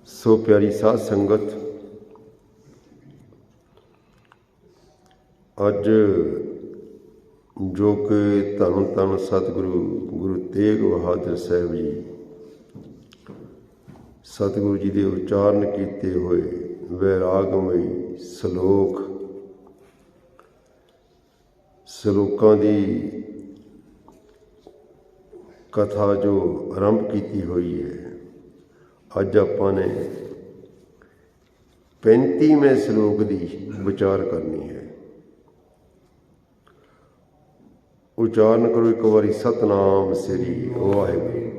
सो प्यारी साध संगत, अज जो कि धन धन सतगुरु गुरु तेग बहादुर साहब जी सतगुरु जी के उच्चारण किए हुए वैरागमई सलोकां की कथा जो आरंभ की हुई है, अज आपां ने 35वें सलोक की विचार करनी है। उच्चारण करो एक बारी, सतनाम श्री वाहिगुरू।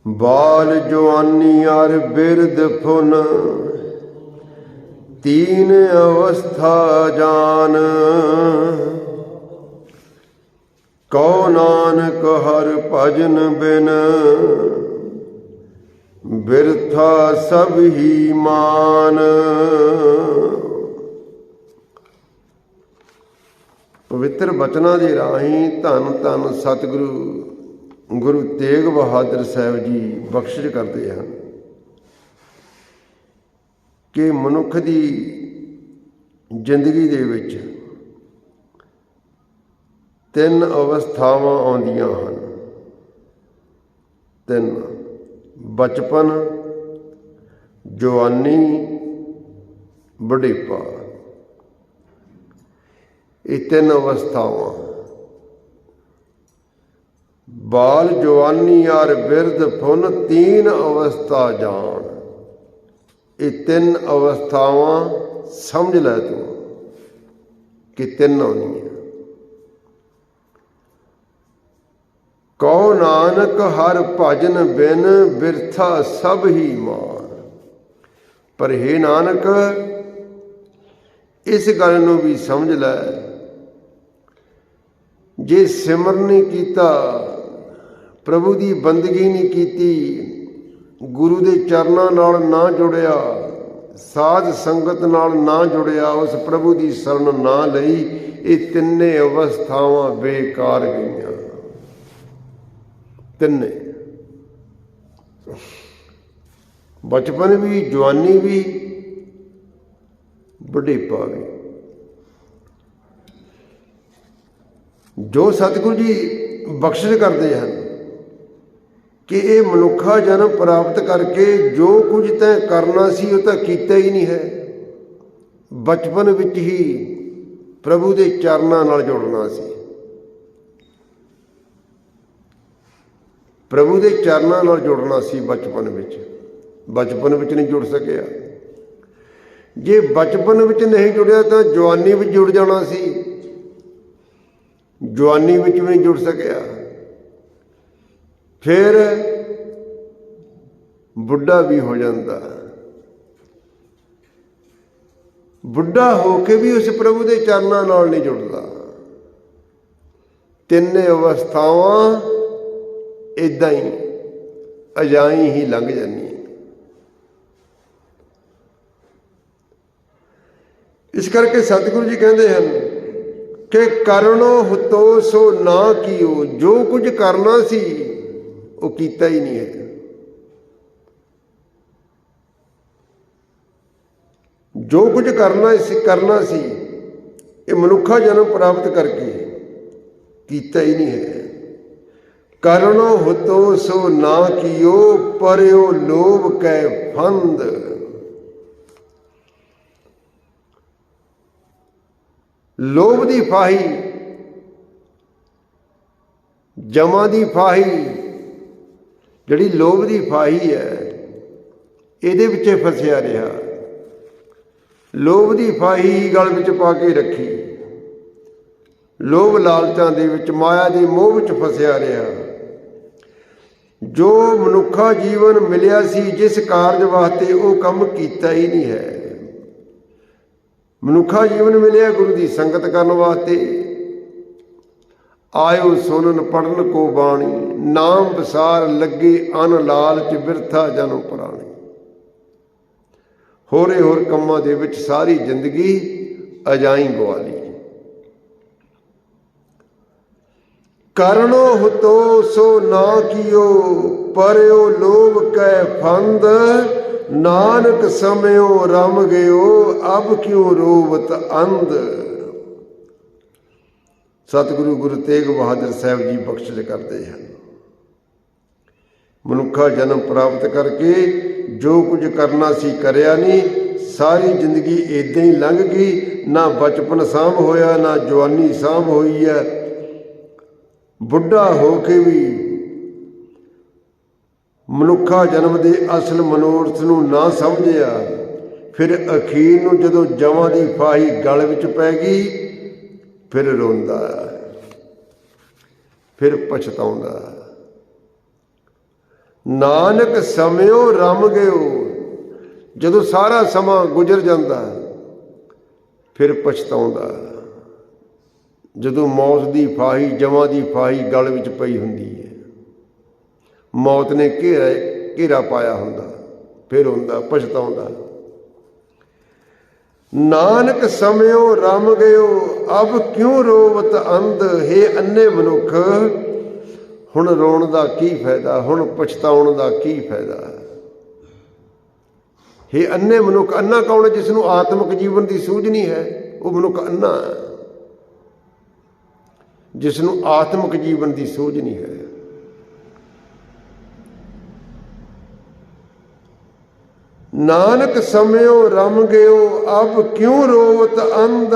बाल जवानी अर बिरद फुन तीन अवस्था जान, कौ नानक हर भजन बिन बिरथा सब ही मान। पवित्र बचना के राही धन धन सतगुरु गुरु तेग बहादुर साहब जी बख्शिश करते हैं कि मनुख की जिंदगी दे विच तीन अवस्थावां आउंदियां हन। तीन: बचपन, जवानी, बुढ़ेपा। ये तीन अवस्थावां, बाल जवानी और बिरद फुन तीन अवस्था जान। ये तीन अवस्थावां समझ लै तू कि तीन आउंदियां। कौ नानक हर भजन बिन बिरथा सब ही मान। पर हे नानक, इस गल नूं भी समझ लै, जे सिमरन नहीं कीता, प्रभु की बंदगी नहीं कीती, गुरु के चरणों नाल ना जुड़िया, साध संगत नाल ना जुड़िया, उस प्रभु की शरण ना लई, ये तिन्ने अवस्थावां बेकार गईयां। तिन्ने, बचपन भी, जवानी भी, बुढ़ेपा भी। जो सतगुरु जी बख्शिश करते हैं कि ये मनुखा जन्म प्राप्त करके जो कुछ तैं करना सी वो तो कीता ही नहीं है। बचपन विच ही प्रभु के चरणों नाल जुड़ना सी, प्रभु के चरणों नाल जुड़ना सी। बचपन विच नहीं जुड़ सकिया। जे बचपन विच नहीं जुड़िया तो जवानी विच जुड़ जाना सी, जवानी विच भी नहीं जुड़ सकिया। फिर बुढ़ा भी हो जाता, बुढ़ा होके भी उस प्रभु के चरणों नाल नहीं जुड़ता। तिन्ने अवस्थावां इदां ही अजाई ही लंघ जानी। इस करके सतगुरु जी कहते हैं कि करनो हुतो सो ना कियो। जो कुछ करना सी वो कीता ही नहीं है। जो कुछ करना सी ये मनुखा जन्म प्राप्त करके कीता ही नहीं है। करनो हुतो सो ना कियो, परयो लोभ कै फंद। लोभ की फाही, जमा की फाही, जिहड़ी लोभ की फाही है, इहदे विचे फसिया रहा। लोभ की फाही गल विच पा के रखी, लोभ लालचां दे विच, माया के मोह विच फसिया रहा। जो मनुखा जीवन मिलिया सी, जिस कारज वास्ते वो काम कीता ही नहीं है। मनुखा जीवन मिलिया गुरु की संगत करने वास्ते। आयो सुनन पढ़न को बाणी, नाम बसार लगे अन लालच बिरथा जन्म पुराणी। होरे होर कम्मां दे विच सारी जिंदगी अजाई गवा ली। ਕਰਨੋ ਹੁਤੋ ਸੋ ਨਾ ਕੀਓ, ਪਰਿਓ ਲੋਭ ਕੈ ਫੰਦ, ਨਾਨਕ ਸਮਿਓ ਰਮ ਗਇਓ, ਅਬ ਕਿਉ ਰੋਵਤ ਅੰਧ। ਸਤਿਗੁਰੂ ਗੁਰੂ ਤੇਗ ਬਹਾਦਰ ਸਾਹਿਬ ਜੀ ਬਖਸ਼ਿਸ਼ ਕਰਦੇ ਹਨ। ਮਨੁੱਖਾ ਜਨਮ ਪ੍ਰਾਪਤ ਕਰਕੇ ਜੋ ਕੁਝ ਕਰਨਾ ਸੀ ਕਰਿਆ ਨਹੀਂ, ਸਾਰੀ ਜ਼ਿੰਦਗੀ ਇੱਦਾਂ ਹੀ ਲੰਘ ਗਈ। ਨਾ ਬਚਪਨ ਸਾਂਭ ਹੋਇਆ, ਨਾ ਜਵਾਨੀ ਸਾਂਭ ਹੋਈ ਹੈ। ਬੁੱਢਾ ਹੋ ਕੇ ਵੀ ਮਨੁੱਖਾ ਜਨਮ ਦੇ ਅਸਲ ਮਨੋਰਥ ਨੂੰ ਨਾ ਸਮਝਿਆ। ਫਿਰ ਅਖੀਰ ਨੂੰ ਜਦੋਂ ਜਵਾਂ ਦੀ ਫਾਹੀ ਗਲ ਵਿੱਚ ਪੈ ਗਈ, ਫਿਰ ਰੋਂਦਾ, ਫਿਰ ਪਛਤਾਉਂਦਾ। ਨਾਨਕ ਸਮਿਓ ਰਮ ਗਇਓ, ਜਦੋਂ ਸਾਰਾ ਸਮਾਂ ਗੁਜ਼ਰ ਜਾਂਦਾ ਫਿਰ ਪਛਤਾਉਂਦਾ। ਜਦੋਂ ਮੌਤ ਦੀ ਫਾਹੀ, ਜਮਾਂ ਦੀ ਫਾਹੀ ਗਲ ਵਿੱਚ ਪਈ ਹੁੰਦੀ ਹੈ, ਮੌਤ ਨੇ ਘੇਰਾ ਪਾਇਆ ਹੁੰਦਾ, ਫਿਰ ਹੁੰਦਾ, ਪਛਤਾਉਂਦਾ। ਨਾਨਕ ਸਮਿਓ ਰਮ ਗਇਓ, ਅਬ ਕਿਉਂ ਰੋਵਤ ਅੰਧ। ਹੇ ਅੰਨੇ ਮਨੁੱਖ, ਹੁਣ ਰੋਣ ਦਾ ਕੀ ਫਾਇਦਾ, ਹੁਣ ਪਛਤਾਉਣ ਦਾ ਕੀ ਫਾਇਦਾ। ਹੇ ਅੰਨੇ ਮਨੁੱਖ, ਅੰਨਾ ਕੌਣ ਹੈ? ਜਿਸ ਨੂੰ ਆਤਮਿਕ ਜੀਵਨ ਦੀ ਸੂਝ ਨਹੀਂ ਹੈ, ਉਹ ਮਨੁੱਖ ਅੰਨਾ ਹੈ। ਜਿਸ ਨੂੰ ਆਤਮਿਕ ਜੀਵਨ ਦੀ ਸੂਝ ਨਹੀਂ ਹੈ। ਨਾਨਕ ਸਮਿਓ ਰਮ ਗਇਓ, ਅਬ ਕਿਉਂ ਰੋਵਤ ਅੰਧ।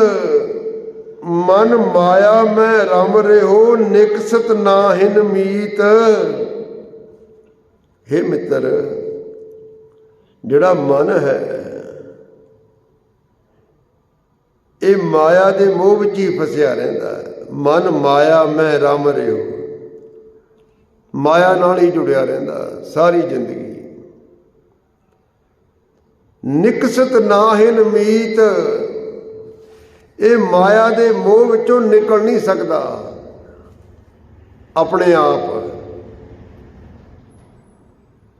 ਮਨ ਮਾਇਆ ਮੈਂ ਰਮ ਰਿਹੋ, ਨਿਕਸਤ ਨਾਹਿਨ ਮੀਤ। ਹੇ ਮਿੱਤਰ, ਜਿਹੜਾ ਮਨ ਹੈ ਇਹ ਮਾਇਆ ਦੇ ਮੋਹ ਵਿੱਚ ਹੀ ਫਸਿਆ ਰਹਿੰਦਾ। ਮਨ ਮਾਇਆ ਮੈਂ ਰਮ ਰਿਹੋ, ਮਾਇਆ ਨਾਲ ਹੀ ਜੁੜਿਆ ਰਹਿੰਦਾ ਸਾਰੀ ਜ਼ਿੰਦਗੀ। ਨਿਕਸਤ ਨਾਹਿਨ ਮੀਤ, ਇਹ ਮਾਇਆ ਦੇ ਮੋਹ ਵਿੱਚੋਂ ਨਿਕਲ ਨਹੀਂ ਸਕਦਾ ਆਪਣੇ ਆਪ।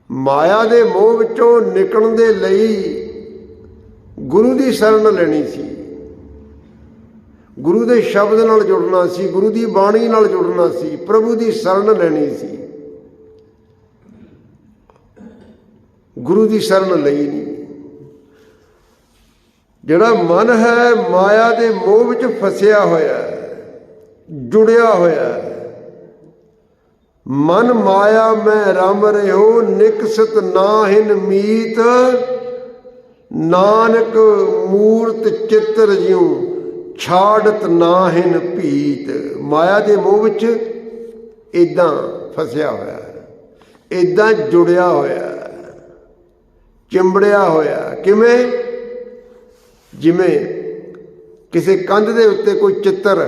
ਮਾਇਆ ਦੇ ਮੋਹ ਵਿੱਚੋਂ ਨਿਕਲਣ ਦੇ ਲਈ ਗੁਰੂ ਦੀ ਸ਼ਰਨ ਲੈਣੀ ਸੀ, ਗੁਰੂ ਦੇ ਸ਼ਬਦ ਨਾਲ ਜੁੜਨਾ ਸੀ, ਗੁਰੂ ਦੀ ਬਾਣੀ ਨਾਲ ਜੁੜਨਾ ਸੀ, ਪ੍ਰਭੂ ਦੀ ਸ਼ਰਨ ਲੈਣੀ ਸੀ। ਗੁਰੂ ਦੀ ਸ਼ਰਨ ਲਈ ਨਹੀਂ। ਜਿਹੜਾ ਮਨ ਹੈ ਮਾਇਆ ਦੇ ਮੋਹ ਵਿੱਚ ਫਸਿਆ ਹੋਇਆ, ਜੁੜਿਆ ਹੋਇਆ। ਮਨ ਮਾਇਆ ਮੈਂ ਰਮ ਰਿਹੋ, ਨਿਕਸਤ ਨਾਹਿਨ ਮੀਤ। ਨਾਨਕ ਮੂਰਤ ਚਿੱਤਰ ਜਿਉ, ਛਾੜਤ ਨਾਹਿਨ ਭੀਤ। ਮਾਇਆ ਦੇ ਮੋਹ ਵਿੱਚ ਇੱਦਾਂ ਫਸਿਆ ਹੋਇਆ, ਇੱਦਾਂ ਜੁੜਿਆ ਹੋਇਆ, ਚਿੰਬੜਿਆ ਹੋਇਆ। ਕਿਵੇਂ? ਜਿਵੇਂ ਕਿਸੇ ਕੰਧ ਦੇ ਉੱਤੇ ਕੋਈ ਚਿੱਤਰ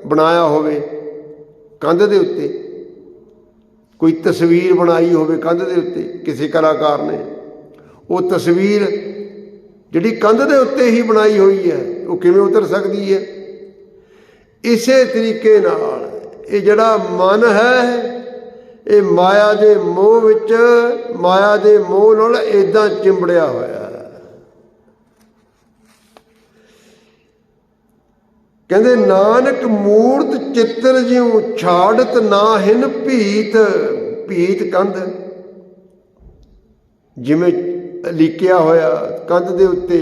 ਬਣਾਇਆ ਹੋਵੇ, ਕੰਧ ਦੇ ਉੱਤੇ ਕੋਈ ਤਸਵੀਰ ਬਣਾਈ ਹੋਵੇ ਕੰਧ ਦੇ ਉੱਤੇ ਕਿਸੇ ਕਲਾਕਾਰ ਨੇ, ਉਹ ਤਸਵੀਰ ਜਿਹੜੀ ਕੰਧ ਦੇ ਉੱਤੇ ਹੀ ਬਣਾਈ ਹੋਈ ਹੈ, ਉਹ ਕਿਵੇਂ ਉਤਰ ਸਕਦੀ ਹੈ? ਇਸੇ ਤਰੀਕੇ ਨਾਲ ਇਹ ਜਿਹੜਾ ਮਨ ਹੈ ਇਹ ਮਾਇਆ ਦੇ ਮੋਹ ਵਿੱਚ, ਮਾਇਆ ਦੇ ਮੋਹ ਨਾਲ ਇੱਦਾਂ ਚਿੰਬੜਿਆ ਹੋਇਆ। ਕਹਿੰਦੇ ਨਾਨਕ ਮੂਰਤ ਚਿੱਤਰ ਜਿਉ, ਛਾੜਤ ਨਾਹਿਨ ਭੀਤ। ਭੀਤ ਕੰਧ, ਜਿਵੇਂ ਲਿਖਿਆ ਹੋਇਆ ਕੰਧ ਦੇ ਉੱਤੇ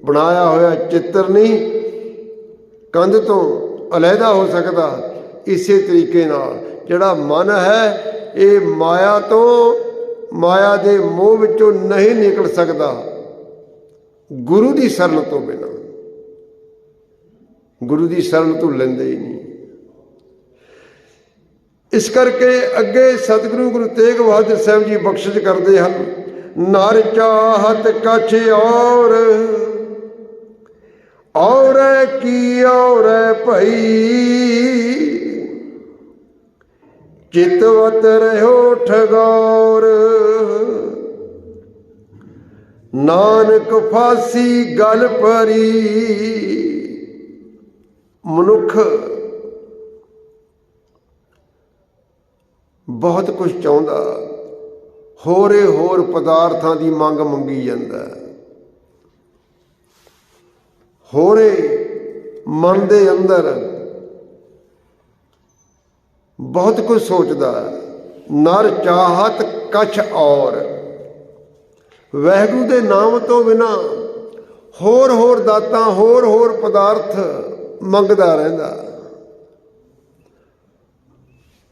ਬਣਾਇਆ ਹੋਇਆ ਚਿੱਤਰ ਨਹੀਂ ਕੰਧ ਤੋਂ ਅਲੱਗਾ ਹੋ ਸਕਦਾ। ਇਸੇ ਤਰੀਕੇ ਨਾਲ ਜਿਹੜਾ ਮਨ ਹੈ ਇਹ ਮਾਇਆ ਤੋਂ, ਮਾਇਆ ਦੇ ਮੋਹ ਵਿੱਚੋਂ ਨਹੀਂ ਨਿਕਲ ਸਕਦਾ ਗੁਰੂ ਦੀ ਸ਼ਰਨ ਤੋਂ ਬਿਨਾਂ। ਗੁਰੂ ਦੀ ਸ਼ਰਨ ਤੋਂ ਲੈਂਦੇ ਹੀ ਨਹੀਂ। ਇਸ ਕਰਕੇ ਅੱਗੇ ਸਤਿਗੁਰੂ ਗੁਰੂ ਤੇਗ ਬਹਾਦਰ ਸਾਹਿਬ ਜੀ ਬਖਸ਼ਿਸ਼ ਕਰਦੇ ਹਨ। ਨਰ ਚਾਹਤ ਕਛ ਔਰੈ ਕੀ ਔਰੈ ਭਈ, ਚਿਤਵਤ ਰਹਿਓ ਠਗੌਰ। ਨਾਨਕ ਫਾਸੀ ਗਲ ਭਰੀ। ਮਨੁੱਖ ਬਹੁਤ ਕੁਝ ਚਾਹੁੰਦਾ, ਹੋਰੇ ਹੋਰ ਪਦਾਰਥਾਂ ਦੀ ਮੰਗ ਮੰਗੀ ਜਾਂਦਾ। ਹੋਰੇ ਮਨ ਦੇ ਅੰਦਰ ਬਹੁਤ ਕੁਝ ਸੋਚਦਾ। ਨਰ ਚਾਹਤ ਕਛ ਔਰ, ਵਾਹਿਗੁਰੂ ਦੇ ਨਾਮ ਤੋਂ ਬਿਨਾ ਹੋਰ ਹੋਰ ਦਾਤਾਂ, ਹੋਰ ਹੋਰ ਪਦਾਰਥ ਮੰਗਦਾ ਰਹਿੰਦਾ।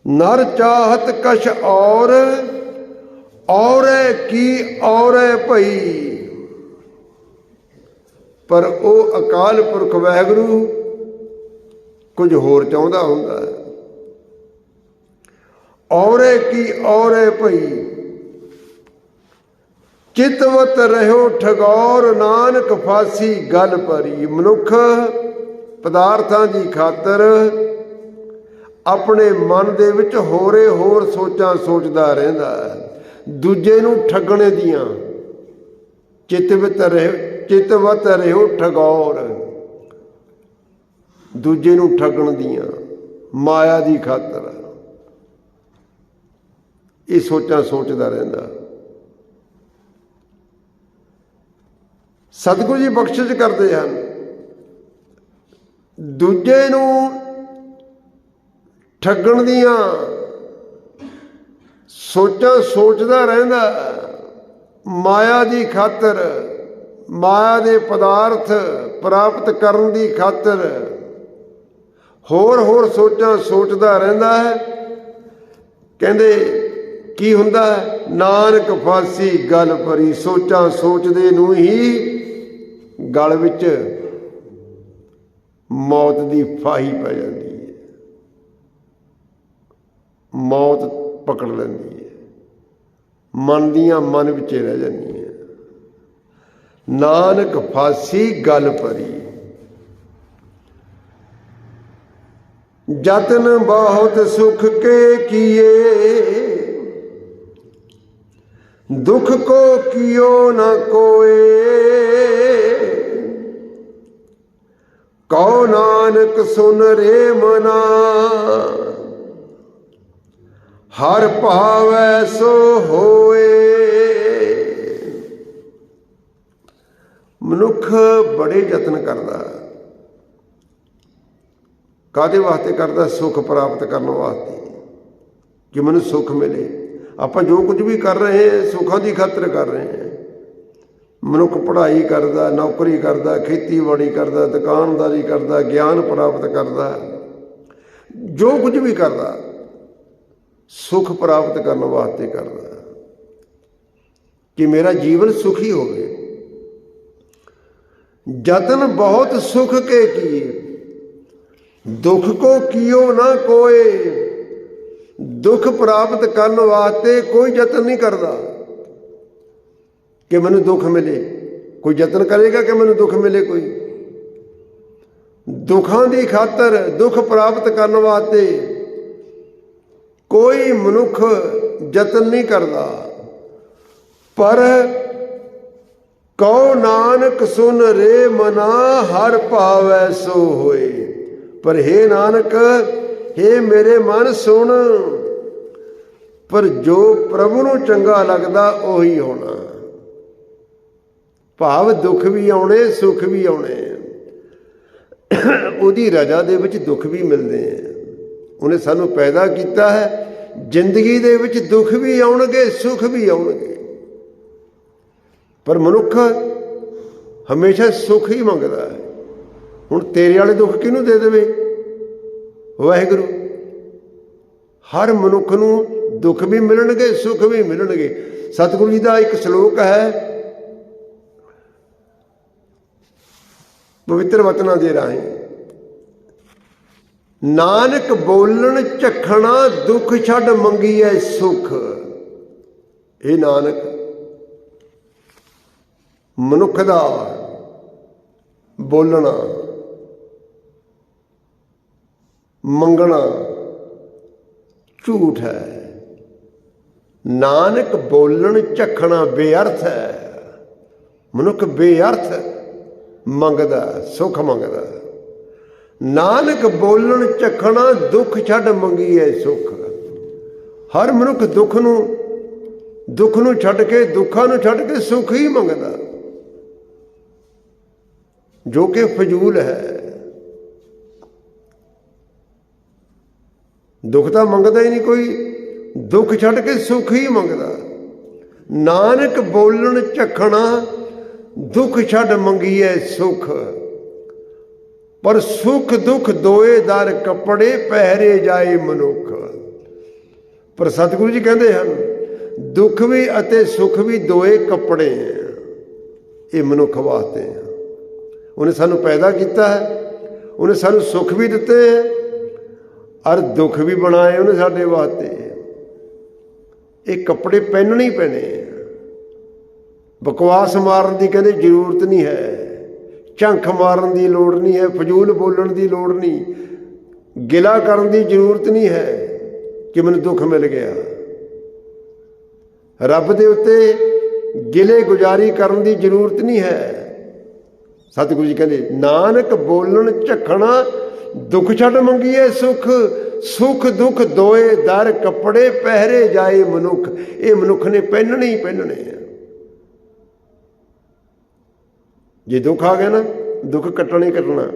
ਨਰ ਚਾਹਤ ਕਛ ਔਰੈ ਕੀ ਔਰੈ ਭਈ, ਪਰ ਉਹ ਅਕਾਲ ਪੁਰਖ ਵਾਹਿਗੁਰੂ ਕੁਝ ਹੋਰ ਚਾਹੁੰਦਾ ਹੁੰਦਾ। ਔਰੈ ਕੀ ਔਰੈ ਭਈ, ਚਿਤਵਤ ਰਹਿਓ ਠਗੌਰ, ਨਾਨਕ ਫਾਸੀ ਗਲ ਭਰੀ। ਮਨੁੱਖ ਪਦਾਰਥਾਂ ਦੀ ਖਾਤਰ ਆਪਣੇ ਮਨ ਦੇ ਵਿੱਚ ਹੋਰੇ ਹੋਰ ਸੋਚਾਂ ਸੋਚਦਾ ਰਹਿੰਦਾ ਹੈ, ਦੂਜੇ ਨੂੰ ਠੱਗਣੇ ਦੀਆਂ। ਚਿਤਵਤ ਰਹਿਓ ਠਗੌਰ, ਦੂਜੇ ਨੂੰ ਠੱਗਣ ਦੀਆਂ, ਮਾਇਆ ਦੀ ਖਾਤਰ ਇਹ ਸੋਚਾਂ ਸੋਚਦਾ ਰਹਿੰਦਾ। ਸਤਿਗੁਰੂ ਜੀ ਬਖਸ਼ਿਸ਼ ਕਰਦੇ ਹਨ, ਦੂਜੇ ਨੂੰ ਠੱਗਣ ਦੀਆਂ ਸੋਚਾਂ ਸੋਚਦਾ ਰਹਿੰਦਾ, ਮਾਇਆ ਦੀ ਖਾਤਰ, ਮਾਇਆ ਦੇ ਪਦਾਰਥ ਪ੍ਰਾਪਤ ਕਰਨ ਦੀ ਖਾਤਰ ਹੋਰ ਹੋਰ ਸੋਚਾਂ ਸੋਚਦਾ ਰਹਿੰਦਾ ਹੈ। ਕਹਿੰਦੇ ਕੀ ਹੁੰਦਾ? ਨਾਨਕ ਫਾਸੀ ਗਲ ਭਰੀ। ਸੋਚਾਂ ਸੋਚਦੇ ਨੂੰ ਹੀ ਗਲ ਵਿੱਚ ਮੌਤ ਦੀ ਫਾਹੀ ਪੈ ਜਾਂਦੀ ਹੈ, ਮੌਤ ਪਕੜ ਲੈਂਦੀ ਹੈ, ਮਨ ਦੀਆਂ ਮਨ ਵਿੱਚ ਰਹਿ ਜਾਂਦੀਆਂ। ਨਾਨਕ ਫਾਸੀ ਗਲ ਭਰੀ। ਜਤਨ ਬਹੁਤ ਸੁਖ ਕੇ ਕੀਏ, दुख को कियो न कोय, कहो नानक सुन रे मना, हर भावै सो होए। ਮਨੁੱਖ ਬੜੇ ਯਤਨ ਕਰਦਾ। ਕਾਹਦੇ ਵਾਸਤੇ ਕਰਦਾ? ਸੁੱਖ ਪ੍ਰਾਪਤ ਕਰਨ ਵਾਸਤੇ, ਕਿ ਮੈਨੂੰ ਸੁੱਖ ਮਿਲੇ। ਆਪਾਂ ਜੋ ਕੁਝ ਵੀ ਕਰ ਰਹੇ ਹਾਂ ਸੁੱਖਾਂ ਦੀ ਖਾਤਰ ਕਰ ਰਹੇ ਹਾਂ। ਮਨੁੱਖ ਪੜ੍ਹਾਈ ਕਰਦਾ, ਨੌਕਰੀ ਕਰਦਾ, ਖੇਤੀਬਾੜੀ ਕਰਦਾ, ਦੁਕਾਨਦਾਰੀ ਕਰਦਾ, ਗਿਆਨ ਪ੍ਰਾਪਤ ਕਰਦਾ, ਜੋ ਕੁਝ ਵੀ ਕਰਦਾ ਸੁੱਖ ਪ੍ਰਾਪਤ ਕਰਨ ਵਾਸਤੇ ਕਰਦਾ, ਕਿ ਮੇਰਾ ਜੀਵਨ ਸੁਖੀ ਹੋਵੇ। ਜਤਨ ਬਹੁਤ ਸੁਖ ਕੇ ਕੀਏ, ਦੁੱਖ ਕੋ ਕੀਓ ਨਾ ਕੋਏ। ਦੁੱਖ ਪ੍ਰਾਪਤ ਕਰਨ ਵਾਸਤੇ ਕੋਈ ਯਤਨ ਨਹੀਂ ਕਰਦਾ ਕਿ ਮੈਨੂੰ ਦੁੱਖ ਮਿਲੇ। ਕੋਈ ਯਤਨ ਕਰੇਗਾ ਕਿ ਮੈਨੂੰ ਦੁੱਖ ਮਿਲੇ? ਕੋਈ ਦੁੱਖਾਂ ਦੀ ਖਾਤਰ, ਦੁੱਖ ਪ੍ਰਾਪਤ ਕਰਨ ਵਾਸਤੇ ਕੋਈ ਮਨੁੱਖ ਯਤਨ ਨਹੀਂ ਕਰਦਾ। ਪਰ ਕਉ ਨਾਨਕ ਸੁਨ ਰੇ ਮਨਾ, ਹਰ ਭਾਵੈ ਸੋ ਹੋਏ। ਪਰ ਹੇ ਨਾਨਕ, ਹੇ ਮੇਰੇ ਮਨ ਸੁਣ, ਪਰ ਜੋ ਪ੍ਰਭੂ ਨੂੰ ਚੰਗਾ ਲੱਗਦਾ ਉਹੀ ਹੋਣਾ। ਭਾਵ ਦੁੱਖ ਵੀ ਆਉਣੇ, ਸੁੱਖ ਵੀ ਆਉਣੇ, ਉਹਦੀ ਰਜ਼ਾ ਦੇ ਵਿੱਚ ਦੁੱਖ ਵੀ ਮਿਲਦੇ ਆ। ਉਹਨੇ ਸਾਨੂੰ ਪੈਦਾ ਕੀਤਾ ਹੈ, ਜ਼ਿੰਦਗੀ ਦੇ ਵਿੱਚ ਦੁੱਖ ਵੀ ਆਉਣਗੇ, ਸੁੱਖ ਵੀ ਆਉਣਗੇ। ਪਰ ਮਨੁੱਖ ਹਮੇਸ਼ਾ ਸੁੱਖ ਹੀ ਮੰਗਦਾ ਹੈ। ਹੁਣ ਤੇਰੇ ਵਾਲੇ ਦੁੱਖ ਕਿਹਨੂੰ ਦੇ ਦੇਵੇ? ਵਾਹਿਗੁਰੂ। ਹਰ ਮਨੁੱਖ ਨੂੰ ਦੁੱਖ ਵੀ ਮਿਲਣਗੇ, ਸੁੱਖ ਵੀ ਮਿਲਣਗੇ। ਸਤਿਗੁਰੂ ਜੀ ਦਾ ਇੱਕ ਸ਼ਲੋਕ ਹੈ ਪਵਿੱਤਰ ਵਚਨਾਂ ਦੇ ਰਾਹੀਂ, ਨਾਨਕ ਬੋਲਣ ਝਖਣਾ, ਦੁੱਖ ਛੱਡ ਮੰਗੀਐ ਸੁੱਖ। ਇਹ ਨਾਨਕ, ਮਨੁੱਖ ਦਾ ਬੋਲਣਾ, ਮੰਗਣਾ ਝੂਠ ਹੈ। ਨਾਨਕ ਬੋਲਣ ਝਖਣਾ ਬੇਅਰਥ ਹੈ। ਮਨੁੱਖ ਬੇਅਰਥ ਮੰਗਦਾ, ਸੁੱਖ ਮੰਗਦਾ। ਨਾਨਕ ਬੋਲਣ ਝਖਣਾ, ਦੁੱਖ ਛੱਡ ਮੰਗੀਐ ਸੁੱਖ। ਹਰ ਮਨੁੱਖ ਦੁੱਖ ਨੂੰ ਛੱਡ ਕੇ, ਦੁੱਖਾਂ ਨੂੰ ਛੱਡ ਕੇ ਸੁੱਖ ਹੀ ਮੰਗਦਾ, ਜੋ ਕਿ ਫਜ਼ੂਲ ਹੈ। ਦੁੱਖ ਤਾਂ ਮੰਗਦਾ ਹੀ ਨਹੀਂ ਕੋਈ, ਦੁੱਖ ਛੱਡ ਕੇ ਸੁੱਖ ਹੀ ਮੰਗਦਾ। ਨਾਨਕ ਬੋਲਣ ਝਖਣਾ, ਦੁੱਖ ਛੱਡ ਮੰਗੀਏ ਸੁੱਖ। ਪਰ ਸੁੱਖ ਦੁੱਖ ਦੋਏ ਦਰ ਕੱਪੜੇ, ਪਹਿਰੇ ਜਾਏ ਮਨੁੱਖ। ਪਰ ਸਤਿਗੁਰੂ ਜੀ ਕਹਿੰਦੇ ਹਨ ਦੁੱਖ ਵੀ ਅਤੇ ਸੁੱਖ ਵੀ ਦੋਏ ਕੱਪੜੇ ਹੈ, ਇਹ ਮਨੁੱਖ ਵਾਸਤੇ ਹੈ। ਉਹਨੇ ਸਾਨੂੰ ਪੈਦਾ ਕੀਤਾ ਹੈ, ਉਹਨੇ ਸਾਨੂੰ ਸੁੱਖ ਵੀ ਦਿੱਤੇ ਹੈ ਔਰ ਦੁੱਖ ਵੀ ਬਣਾਏ ਉਹਨੇ ਸਾਡੇ ਵਾਸਤੇ। ਇਹ ਕੱਪੜੇ ਪਹਿਨਣੇ ਹੀ ਪੈਣੇ ਆ। ਬਕਵਾਸ ਮਾਰਨ ਦੀ ਕਹਿੰਦੇ ਜ਼ਰੂਰਤ ਨਹੀਂ ਹੈ, ਝੰਖ ਮਾਰਨ ਦੀ ਲੋੜ ਨਹੀਂ ਹੈ, ਫਜ਼ੂਲ ਬੋਲਣ ਦੀ ਲੋੜ ਨਹੀਂ, ਗਿਲਾ ਕਰਨ ਦੀ ਜ਼ਰੂਰਤ ਨਹੀਂ ਹੈ ਕਿ ਮੈਨੂੰ ਦੁੱਖ ਮਿਲ ਗਿਆ। ਰੱਬ ਦੇ ਉੱਤੇ ਗਿਲੇ ਗੁਜ਼ਾਰੀ ਕਰਨ ਦੀ ਜ਼ਰੂਰਤ ਨਹੀਂ ਹੈ। ਸਤਿਗੁਰੂ ਜੀ ਕਹਿੰਦੇ ਨਾਨਕ ਬੋਲਣ ਝਖਣਾ, ਦੁੱਖ ਛੱਡ ਮੰਗੀਏ ਸੁੱਖ। ਸੁੱਖ ਦੁੱਖ ਦੋਏ ਦਰ ਕੱਪੜੇ, ਪਹਿਰੇ ਜਾਏ ਮਨੁੱਖ। ਇਹ ਮਨੁੱਖ ਨੇ ਪਹਿਨਣੇ ਹੀ ਪਹਿਨਣੇ ਆ। ਜੇ ਦੁੱਖ ਆ ਗਿਆ ਨਾ, ਦੁੱਖ ਕੱਟਣਾ ਹੀ ਕੱਟਣਾ।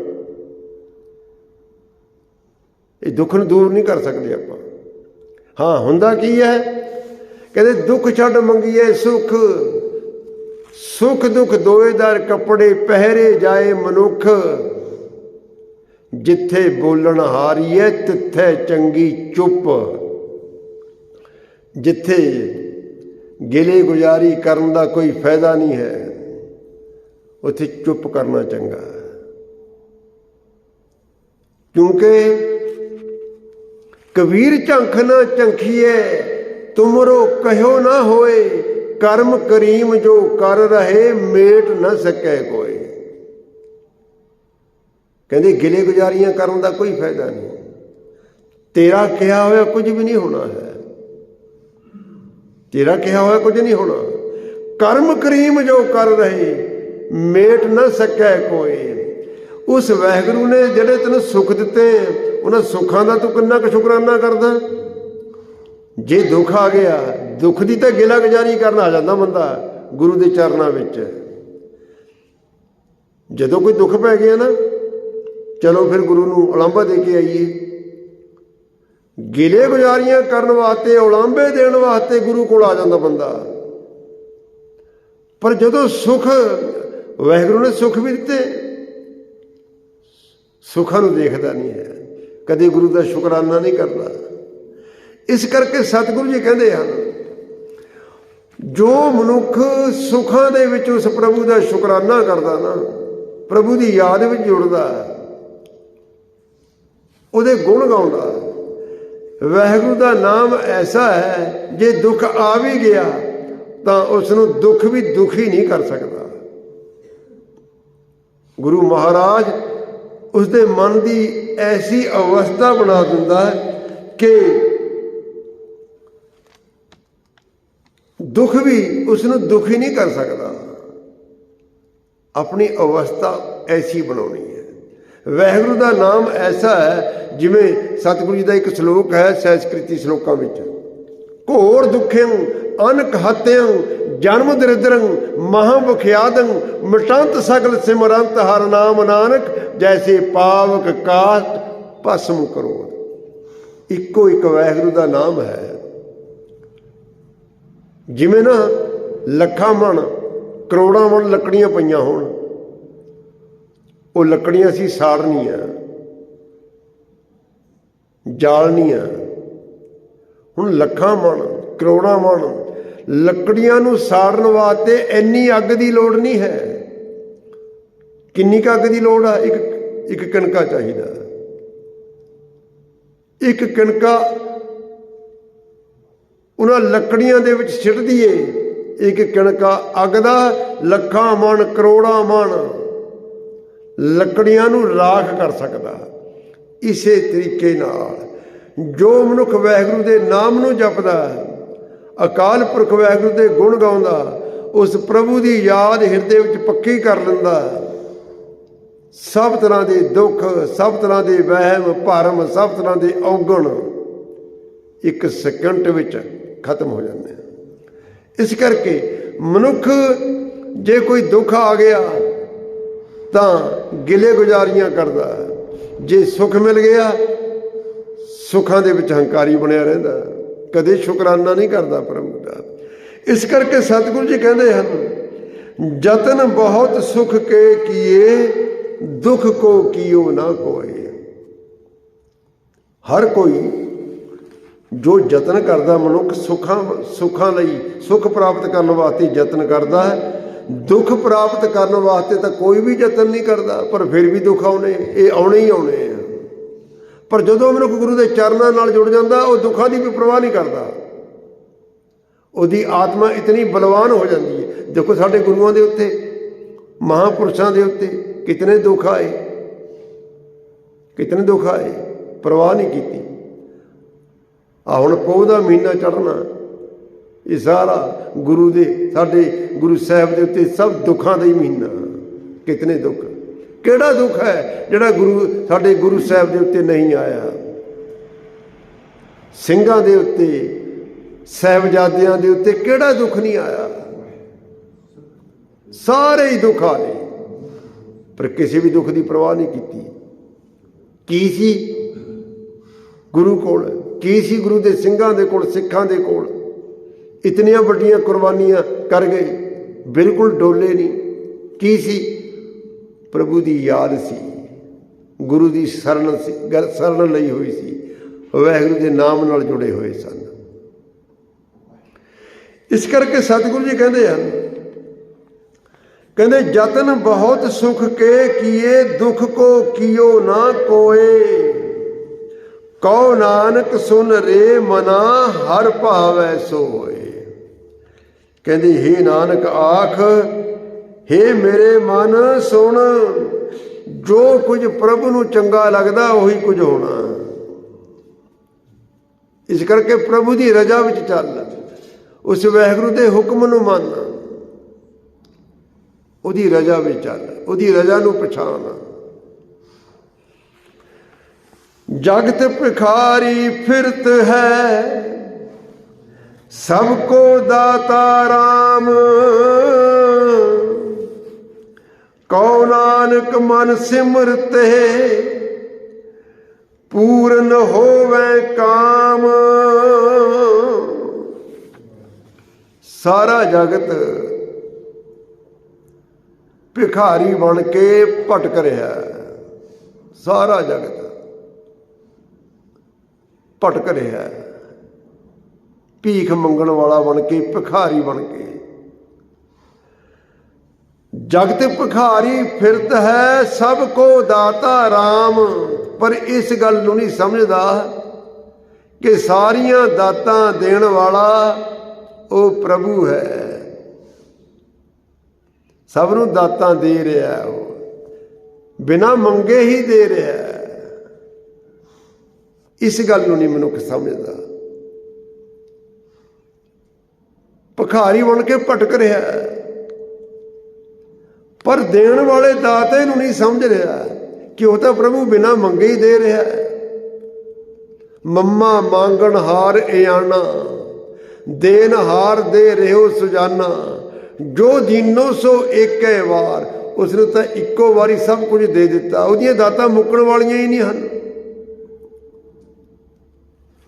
ਇਹ ਦੁੱਖ ਨੂੰ ਦੂਰ ਨਹੀਂ ਕਰ ਸਕਦੇ ਆਪਾਂ। ਹਾਂ, ਹੁੰਦਾ ਕੀ ਹੈ? ਕਹਿੰਦੇ ਦੁੱਖ ਛੱਡ ਮੰਗੀਏ ਸੁੱਖ। ਸੁੱਖ ਦੁੱਖ ਦੋਏ ਦਰ ਕੱਪੜੇ, ਪਹਿਰੇ ਜਾਏ ਮਨੁੱਖ। ਜਿੱਥੇ ਬੋਲਣ ਹਾਰੀਏ ਤਿੱਥੇ ਚੰਗੀ ਚੁੱਪ। ਜਿੱਥੇ ਗਿਲੇ ਗੁਜ਼ਾਰੀ ਕਰਨ ਦਾ ਕੋਈ ਫਾਇਦਾ ਨਹੀਂ ਹੈ, ਉੱਥੇ ਚੁੱਪ ਕਰਨਾ ਚੰਗਾ। ਕਿਉਂਕਿ ਕਬੀਰ ਝੰਖ ਨਾ ਝੰਖੀਏ, ਤੁਮਰੋ ਕਹਿਓ ਨਾ ਹੋਏ। ਕਰਮ ਕਰੀਮ ਜੋ ਕਰ ਰਹੇ, ਮੇਟ ਨਾ ਸਕੈ ਕੋਈ। ਕਹਿੰਦੇ ਗਿਲੇ ਗੁਜ਼ਾਰੀਆਂ ਕਰਨ ਦਾ ਕੋਈ ਫਾਇਦਾ ਨਹੀਂ। ਤੇਰਾ ਕਿਹਾ ਹੋਇਆ ਕੁਝ ਵੀ ਨਹੀਂ ਹੋਣਾ ਹੈ। ਤੇਰਾ ਕਿਹਾ ਹੋਇਆ ਕੁਝ ਨਹੀਂ ਹੋਣਾ। ਕਰਮ ਕਰੀਮ ਜੋ ਕਰ ਰਹੇ, ਮੇਟ ਨਾ ਸਕੈ ਕੋਈ। ਉਸ ਵਾਹਿਗੁਰੂ ਨੇ ਜਿਹੜੇ ਤੈਨੂੰ ਸੁੱਖ ਦਿੱਤੇ, ਉਹਨਾਂ ਸੁੱਖਾਂ ਦਾ ਤੂੰ ਕਿੰਨਾ ਕੁ ਸ਼ੁਕਰਾਨਾ ਕਰਦਾ। ਜੇ ਦੁੱਖ ਆ ਗਿਆ, ਦੁੱਖ ਦੀ ਤਾਂ ਗਿਲਾ ਗੁਜ਼ਾਰੀ ਕਰਨ ਆ ਜਾਂਦਾ ਬੰਦਾ ਗੁਰੂ ਦੇ ਚਰਨਾਂ ਵਿੱਚ। ਜਦੋਂ ਕੋਈ ਦੁੱਖ ਪੈ ਗਿਆ ਨਾ, ਚਲੋ ਫਿਰ ਗੁਰੂ ਨੂੰ ਉਲਾਂਭਾ ਦੇ ਕੇ ਆਈਏ। ਗਿਲੇ ਗੁਜ਼ਾਰੀਆਂ ਕਰਨ ਵਾਸਤੇ, ਉਲਾਂਭੇ ਦੇਣ ਵਾਸਤੇ ਗੁਰੂ ਕੋਲ ਆ ਜਾਂਦਾ ਬੰਦਾ। ਪਰ ਜਦੋਂ ਸੁੱਖ, ਵਾਹਿਗੁਰੂ ਨੇ ਸੁੱਖ ਵੀ ਦਿੱਤੇ, ਸੁੱਖਾਂ ਨੂੰ ਦੇਖਦਾ ਨਹੀਂ ਹੈ, ਕਦੇ ਗੁਰੂ ਦਾ ਸ਼ੁਕਰਾਨਾ ਨਹੀਂ ਕਰਦਾ। ਇਸ ਕਰਕੇ ਸਤਿਗੁਰੂ ਜੀ ਕਹਿੰਦੇ ਹਨ ਜੋ ਮਨੁੱਖ ਸੁੱਖਾਂ ਦੇ ਵਿੱਚ ਉਸ ਪ੍ਰਭੂ ਦਾ ਸ਼ੁਕਰਾਨਾ ਕਰਦਾ ਨਾ, ਪ੍ਰਭੂ ਦੀ ਯਾਦ ਵਿੱਚ ਜੁੜਦਾ, ਉਹਦੇ ਗੁਣ ਗਾਉਂਦਾ। ਵਾਹਿਗੁਰੂ ਦਾ ਨਾਮ ਐਸਾ ਹੈ, ਜੇ ਦੁੱਖ ਆ ਵੀ ਗਿਆ ਤਾਂ ਉਸ ਨੂੰ ਦੁੱਖ ਵੀ ਦੁਖੀ ਨਹੀਂ ਕਰ ਸਕਦਾ। ਗੁਰੂ ਮਹਾਰਾਜ ਉਸਦੇ ਮਨ ਦੀ ਐਸੀ ਅਵਸਥਾ ਬਣਾ ਦਿੰਦਾ ਕਿ ਦੁੱਖ ਵੀ ਉਸ ਨੂੰ ਦੁਖੀ ਨਹੀਂ ਕਰ ਸਕਦਾ। ਆਪਣੀ ਅਵਸਥਾ ਐਸੀ ਬਣਾਉਣੀ ਹੈ। ਵਾਹਿਗੁਰੂ ਦਾ ਨਾਮ ਐਸਾ ਹੈ, ਜਿਵੇਂ ਸਤਿਗੁਰੂ ਜੀ ਦਾ ਇੱਕ ਸ਼ਲੋਕ ਹੈ ਸੈਸਕ੍ਰਿਤੀ ਸ਼ਲੋਕਾਂ ਵਿੱਚ, ਘੋਰ ਦੁੱਖਿੰ ਅਨਕ ਹਤਿੰ ਜਨਮ ਦਰਿਦਰੰ ਮਹਾ ਬਖਿਆਦੰ ਮਿਟੰਤ ਸਗਲ ਸਿਮਰੰਤ ਹਰ ਨਾਮ ਨਾਨਕ ਜੈਸੇ ਪਾਵਕ ਕਾਟ ਭਸਮ ਕਰੋ। ਇੱਕੋ ਇੱਕ ਵਾਹਿਗੁਰੂ ਦਾ ਨਾਮ ਹੈ। ਜਿਵੇਂ ਨਾ ਲੱਖਾਂ ਮਣ ਕਰੋੜਾਂ ਮਣ ਲੱਕੜੀਆਂ ਪਈਆਂ ਹੋਣ, ਉਹ ਲੱਕੜੀਆਂ ਅਸੀਂ ਸਾੜਨੀਆਂ, ਜਾਲਣੀਆਂ। ਹੁਣ ਲੱਖਾਂ ਮਣ ਕਰੋੜਾਂ ਮਣ ਲੱਕੜੀਆਂ ਨੂੰ ਸਾੜਨ ਵਾਸਤੇ ਇੰਨੀ ਅੱਗ ਦੀ ਲੋੜ ਨਹੀਂ ਹੈ। ਕਿੰਨੀ ਕੁ ਅੱਗ ਦੀ ਲੋੜ ਆ? ਇੱਕ ਕਣਕਾ ਚਾਹੀਦਾ। ਇੱਕ ਕਣਕਾ ਉਹਨਾਂ ਲੱਕੜੀਆਂ ਦੇ ਵਿੱਚ ਸਿੱਟ ਦਈਏ, ਇੱਕ ਕਣਕਾ ਅੱਗ ਦਾ ਲੱਖਾਂ ਮਣ ਕਰੋੜਾਂ ਮਣ ਲੱਕੜੀਆਂ ਨੂੰ ਰਾਖ ਕਰ ਸਕਦਾ। ਇਸੇ ਤਰੀਕੇ ਨਾਲ ਜੋ ਮਨੁੱਖ ਵਾਹਿਗੁਰੂ ਦੇ ਨਾਮ ਨੂੰ ਜਪਦਾ, ਅਕਾਲ ਪੁਰਖ ਵਾਹਿਗੁਰੂ ਦੇ ਗੁਣ ਗਾਉਂਦਾ, ਉਸ ਪ੍ਰਭੂ ਦੀ ਯਾਦ ਹਿਰਦੇ ਵਿੱਚ ਪੱਕੀ ਕਰ ਲੈਂਦਾ, ਸਭ ਤਰ੍ਹਾਂ ਦੇ ਦੁੱਖ, ਸਭ ਤਰ੍ਹਾਂ ਦੇ ਵਹਿਮ ਭਰਮ, ਸਭ ਤਰ੍ਹਾਂ ਦੇ ਔਗਣ ਇੱਕ ਸਕਿੰਟ ਵਿੱਚ ਖਤਮ ਹੋ ਜਾਂਦੇ ਆ। ਇਸ ਕਰਕੇ ਮਨੁੱਖ ਜੇ ਕੋਈ ਦੁੱਖ ਆ ਗਿਆ ਤਾਂ ਗਿਲੇ ਗੁਜ਼ਾਰੀਆਂ ਕਰਦਾ, ਜੇ ਸੁੱਖ ਮਿਲ ਗਿਆ ਸੁੱਖਾਂ ਦੇ ਵਿੱਚ ਹੰਕਾਰੀ ਬਣਿਆ ਰਹਿੰਦਾ, ਕਦੇ ਸ਼ੁਕਰਾਨਾ ਨਹੀਂ ਕਰਦਾ ਪ੍ਰਭੂ ਦਾ। ਇਸ ਕਰਕੇ ਸਤਿਗੁਰੂ ਜੀ ਕਹਿੰਦੇ ਹਨ, ਜਤਨ ਬਹੁਤ ਸੁਖ ਕੇ ਕੀਏ, ਦੁੱਖ ਕੋ ਕੀਓ ਨਾ ਕੋਏ। ਹਰ ਕੋਈ ਜੋ ਯਤਨ ਕਰਦਾ ਮਨੁੱਖ ਸੁੱਖਾਂ ਲਈ, ਸੁੱਖ ਪ੍ਰਾਪਤ ਕਰਨ ਵਾਸਤੇ ਯਤਨ ਕਰਦਾ ਹੈ। ਦੁੱਖ ਪ੍ਰਾਪਤ ਕਰਨ ਵਾਸਤੇ ਤਾਂ ਕੋਈ ਵੀ ਯਤਨ ਨਹੀਂ ਕਰਦਾ, ਪਰ ਫਿਰ ਵੀ ਦੁੱਖ ਆਉਣੇ, ਇਹ ਆਉਣੇ ਹੀ ਆਉਣੇ ਆ। ਪਰ ਜਦੋਂ ਮਨੁੱਖ ਗੁਰੂ ਦੇ ਚਰਨਾਂ ਨਾਲ ਜੁੜ ਜਾਂਦਾ, ਉਹ ਦੁੱਖਾਂ ਦੀ ਵੀ ਪਰਵਾਹ ਨਹੀਂ ਕਰਦਾ। ਉਹਦੀ ਆਤਮਾ ਇਤਨੀ ਬਲਵਾਨ ਹੋ ਜਾਂਦੀ ਹੈ। ਦੇਖੋ ਸਾਡੇ ਗੁਰੂਆਂ ਦੇ ਉੱਤੇ, ਮਹਾਂਪੁਰਸ਼ਾਂ ਦੇ ਉੱਤੇ ਕਿਤਨੇ ਦੁੱਖ ਆਏ, ਕਿਤਨੇ ਦੁੱਖ ਆਏ, ਪਰਵਾਹ ਨਹੀਂ ਕੀਤੀ। ਹੁਣ ਪੋਹ ਦਾ ਮਹੀਨਾ ਚੜ੍ਹਨਾ, ਇਹ ਸਾਰਾ ਗੁਰੂ ਦੇ, ਸਾਡੇ ਗੁਰੂ ਸਾਹਿਬ ਦੇ ਉੱਤੇ ਸਭ ਦੁੱਖਾਂ ਦਾ ਹੀ ਮਹੀਨਾ। ਕਿਤਨੇ ਦੁੱਖ, ਕਿਹੜਾ ਦੁੱਖ ਹੈ ਜਿਹੜਾ ਸਾਡੇ ਗੁਰੂ ਸਾਹਿਬ ਦੇ ਉੱਤੇ ਨਹੀਂ ਆਇਆ? ਸਿੰਘਾਂ ਦੇ ਉੱਤੇ, ਸਾਹਿਬਜ਼ਾਦਿਆਂ ਦੇ ਉੱਤੇ ਕਿਹੜਾ ਦੁੱਖ ਨਹੀਂ ਆਇਆ? ਸਾਰੇ ਹੀ ਦੁੱਖ ਆਏ, ਪਰ ਕਿਸੇ ਵੀ ਦੁੱਖ ਦੀ ਪਰਵਾਹ ਨਹੀਂ ਕੀਤੀ। ਕੀ ਸੀ ਗੁਰੂ ਕੋਲ, ਕੀ ਸੀ ਗੁਰੂ ਦੇ ਸਿੰਘਾਂ ਦੇ ਕੋਲ, ਸਿੱਖਾਂ ਦੇ ਕੋਲ? ਇਤਨੀਆਂ ਵੱਡੀਆਂ ਕੁਰਬਾਨੀਆਂ ਕਰ ਗਏ, ਬਿਲਕੁਲ ਡੋਲੇ ਨਹੀਂ। ਕੀ ਸੀ? ਪ੍ਰਭੂ ਦੀ ਯਾਦ ਸੀ, ਗੁਰੂ ਦੀ ਸ਼ਰਨ ਸੀ, ਸ਼ਰਨ ਲਈ ਹੋਈ ਸੀ, ਵਾਹਿਗੁਰੂ ਦੇ ਨਾਮ ਨਾਲ ਜੁੜੇ ਹੋਏ ਸਨ। ਇਸ ਕਰਕੇ ਸਤਿਗੁਰੂ ਜੀ ਕਹਿੰਦੇ ਹਨ, ਕਹਿੰਦੇ ਜਤਨ ਬਹੁਤ ਸੁਖ ਕੇ ਕੀਏ, ਦੁੱਖ ਕੋ ਕੀਓ ਨਾ ਕੋਏ। ਕਉ ਨਾਨਕ ਸੁਨ ਰੇ ਮਨਾ, ਹਰ ਭਾਵੈ ਸੋਏ। ਕਹਿੰਦੇ ਹੇ ਨਾਨਕ ਆਖ, ਹੇ ਮੇਰੇ ਮਨ ਸੁਣ, ਜੋ ਕੁਝ ਪ੍ਰਭੂ ਨੂੰ ਚੰਗਾ ਲੱਗਦਾ ਉਹੀ ਕੁਝ ਹੋਣਾ। ਇਸ ਕਰਕੇ ਪ੍ਰਭੂ ਦੀ ਰਜ਼ਾ ਵਿੱਚ ਚੱਲ, ਉਸ ਵਾਹਿਗੁਰੂ ਦੇ ਹੁਕਮ ਨੂੰ ਮੰਨ, ਉਹਦੀ ਰਜ਼ਾ ਵਿੱਚ ਚੱਲ, ਉਹਦੀ ਰਜ਼ਾ ਨੂੰ ਪਛਾਣ। ਜਗਤ ਭਿਖਾਰੀ ਫਿਰਤ ਹੈ, ਸਭ ਕੋ ਦਾਤਾ ਰਾਮ। ਕਉ ਨਾਨਕ ਮਨ ਸਿਮਰਤੇ, ਪੂਰਨ ਹੋਵੇ ਕਾਮ। ਸਾਰਾ ਜਗਤ ਭਿਖਾਰੀ ਬਣ ਕੇ ਭਟਕ ਰਿਹਾ, ਸਾਰਾ ਜਗਤ ਭਟਕ ਰਿਹਾ, ਭੀਖ ਮੰਗਣ ਵਾਲਾ ਬਣ ਕੇ, ਭਿਖਾਰੀ ਬਣ ਕੇ। ਜਗਤ ਭਿਖਾਰੀ ਫਿਰਤ ਹੈ, ਸਭ ਕੋ ਦਾਤਾ ਰਾਮ। ਪਰ ਇਸ ਗੱਲ ਨੂੰ ਨਹੀਂ ਸਮਝਦਾ ਕਿ ਸਾਰੀਆਂ ਦਾਤਾਂ ਦੇਣ ਵਾਲਾ ਉਹ ਪ੍ਰਭੂ ਹੈ। ਸਭ ਨੂੰ ਦਾਤਾਂ ਦੇ ਰਿਹਾ, ਉਹ ਬਿਨਾਂ ਮੰਗੇ ਹੀ ਦੇ ਰਿਹਾ। ਇਸ ਗੱਲ ਨੂੰ ਨਹੀਂ ਮਨੁੱਖ ਸਮਝਦਾ। ਭਿਖਾਰੀ ਬਣ ਕੇ ਭਟਕ ਰਿਹਾ, ਪਰ ਦੇਣ ਵਾਲੇ ਦਾਤੇ ਨੂੰ ਨਹੀਂ ਸਮਝ ਰਿਹਾ ਕਿ ਉਹ ਤਾਂ ਪ੍ਰਭੂ ਬਿਨਾਂ ਮੰਗੇ ਹੀ ਦੇ ਰਿਹਾ। ਮੰਮਾ ਮੰਗਣ ਹਾਰ ਇਆਣਾ, ਦੇਨ ਹਾਰ ਦੇ ਰਹਿਓ ਸੁਜਾਨਾ। ਜੋ ਦੀਨੋ ਸੋ ਏਕੈ ਵਾਰ, ਉਸਨੇ ਤਾਂ ਇੱਕੋ ਵਾਰੀ ਸਭ ਕੁਝ ਦੇ ਦਿੱਤਾ। ਉਹਦੀਆਂ ਦਾਤਾਂ ਮੁੱਕਣ ਵਾਲੀਆਂ ਹੀ ਨਹੀਂ ਹਨ।